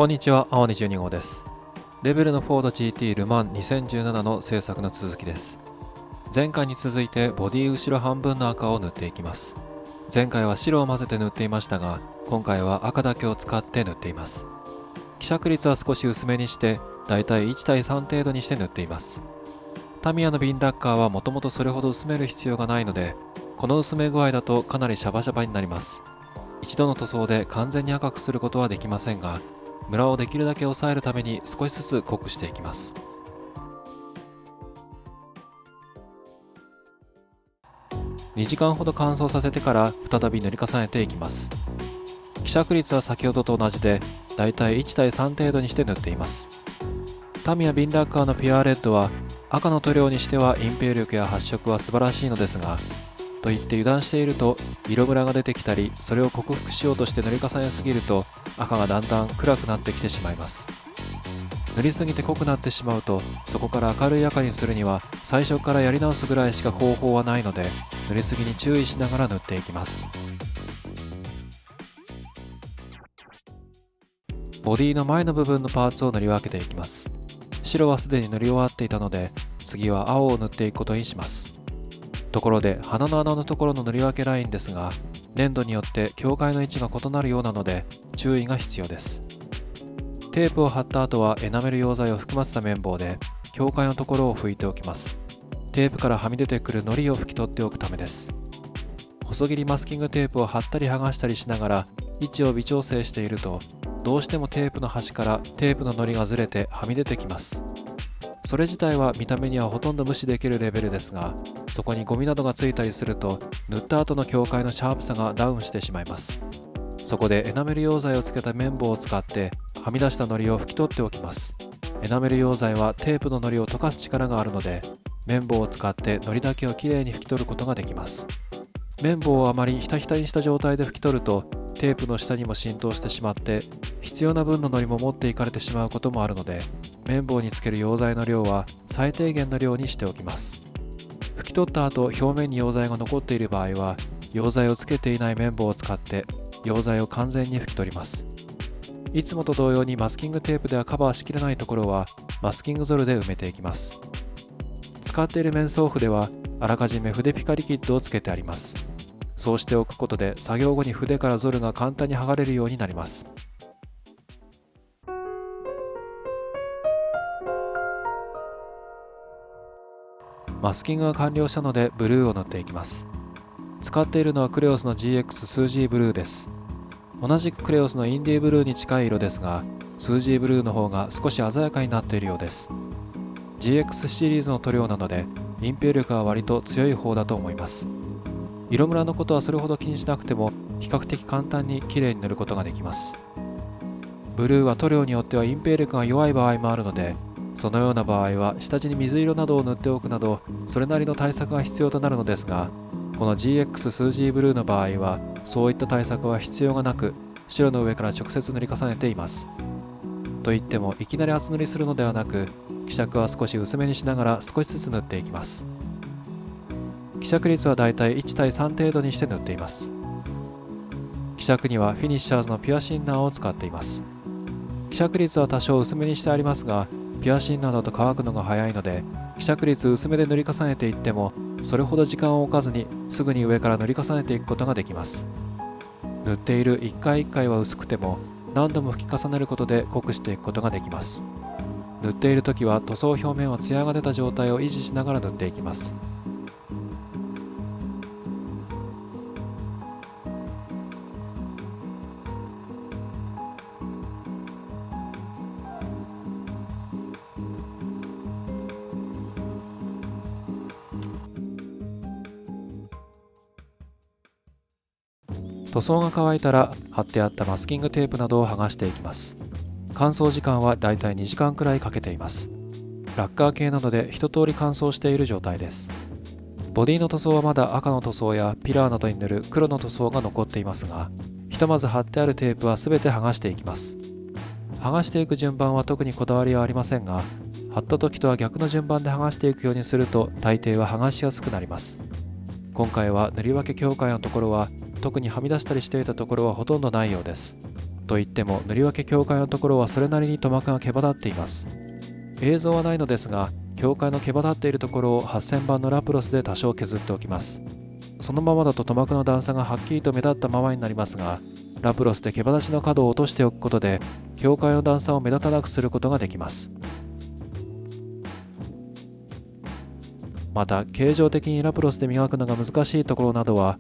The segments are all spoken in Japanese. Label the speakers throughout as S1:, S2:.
S1: こんにちは、青に12号です。レベルのフォード GT ルマン2017の制作の続きです。前回に続いてボディ後ろ半分の赤を塗っていきます。前回は白を混ぜて塗っていましたが、今回は赤だけを使って塗っています。希釈率は少し薄めにして、だいたい1対3程度にして塗っています。タミヤのビンラッカーはもともとそれほど薄める必要がないので、この薄め具合だとかなりシャバシャバになります。一度の塗装で完全に赤くすることはできませんが、ムラをできるだけ抑えるために少しずつ濃くしていきます。2時間ほど乾燥させてから再び塗り重ねていきます。希釈率は先ほどと同じでだいたい1対3程度にして塗っています。タミヤビンラッカーのピュアレッドは赤の塗料にしては隠蔽力や発色は素晴らしいのですが、と言って油断していると色ムラが出てきたり、それを克服しようとして塗り重ねすぎると赤がだんだん暗くなってきてしまいます。塗りすぎて濃くなってしまうと、そこから明るい赤にするには最初からやり直すぐらいしか方法はないので、塗りすぎに注意しながら塗っていきます。ボディの前の部分のパーツを塗り分けていきます。白はすでに塗り終わっていたので、次は青を塗っていくことにします。ところで鼻の穴のところの塗り分けラインですが、粘土によって境界の位置が異なるようなので注意が必要です。テープを貼った後はエナメル溶剤を含ませた綿棒で境界のところを拭いておきます。テープからはみ出てくる糊を拭き取っておくためです。細切りマスキングテープを貼ったり剥がしたりしながら位置を微調整していると、どうしてもテープの端からテープの糊がずれてはみ出てきます。それ自体は見た目にはほとんど無視できるレベルですが、そこにゴミなどがついたりすると塗った後の境界のシャープさがダウンしてしまいます。そこでエナメル溶剤をつけた綿棒を使ってはみ出した糊を拭き取っておきます。エナメル溶剤はテープの糊を溶かす力があるので、綿棒を使って糊だけをきれいに拭き取ることができます。綿棒をあまりひたひたにした状態で拭き取るとテープの下にも浸透してしまって、必要な分の糊も持っていかれてしまうこともあるので、綿棒につける溶剤の量は最低限の量にしておきます。拭き取った後表面に溶剤が残っている場合は、溶剤をつけていない綿棒を使って溶剤を完全に拭き取ります。いつもと同様にマスキングテープではカバーしきれないところはマスキングゾルで埋めていきます。使っている面送筆ではあらかじめ筆ピカリキッドをつけてあります。そうしておくことで作業後に筆からゾルが簡単に剥がれるようになります。マスキングが完了したのでブルーを塗っていきます。使っているのはクレオスの GX スージーブルーです。同じくクレオスのインディーブルーに近い色ですが、スージーブルーの方が少し鮮やかになっているようです。 GX シリーズの塗料なので隠蔽力は割と強い方だと思います。色ムラのことはそれほど気にしなくても比較的簡単にきれいに塗ることができます。ブルーは塗料によっては隠蔽力が弱い場合もあるので、そのような場合は下地に水色などを塗っておくなどそれなりの対策が必要となるのですが、この GX スージーブルーの場合はそういった対策は必要がなく、白の上から直接塗り重ねています。といってもいきなり厚塗りするのではなく、希釈は少し薄めにしながら少しずつ塗っていきます。希釈率はだいたい1対3程度にして塗っています。希釈にはフィニッシャーズのピュアシンナーを使っています。希釈率は多少薄めにしてありますが、ピュアシンナーだと乾くのが早いので、希釈率薄めで塗り重ねていってもそれほど時間を置かずにすぐに上から塗り重ねていくことができます。塗っている一回一回は薄くても何度も吹き重ねることで濃くしていくことができます。塗っている時は塗装表面はツヤが出た状態を維持しながら塗っていきます。塗装が乾いたら貼ってあったマスキングテープなどを剥がしていきます。乾燥時間はだいたい2時間くらいかけています。ラッカー系などで一通り乾燥している状態です。ボディの塗装はまだ赤の塗装やピラーなどに塗る黒の塗装が残っていますが、ひとまず貼ってあるテープは全て剥がしていきます。剥がしていく順番は特にこだわりはありませんが、貼った時とは逆の順番で剥がしていくようにすると大抵は剥がしやすくなります。今回は塗り分け境界のところは特にはみ出したりしていたところはほとんどないようです。といっても塗り分け境界のところはそれなりに塗膜が毛羽立っています。映像はないのですが、境界の毛羽立っているところを8000番のラプロスで多少削っておきます。そのままだと塗膜の段差がはっきりと目立ったままになりますが、ラプロスで毛羽立ちの角を落としておくことで境界の段差を目立たなくすることができます。また形状的にラプロスで磨くのが難しいところなどは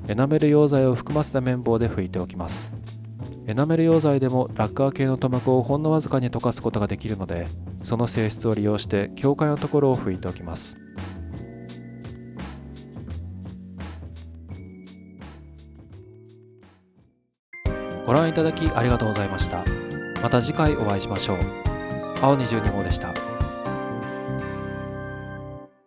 S1: エナメル溶剤を含ませた綿棒で拭いておきます。エナメル溶剤でもラッカー系の塗膜をほんのわずかに溶かすことができるので、その性質を利用して境界のところを拭いておきます。ご覧いただきありがとうございました。また次回お会いしましょう。青22号でした。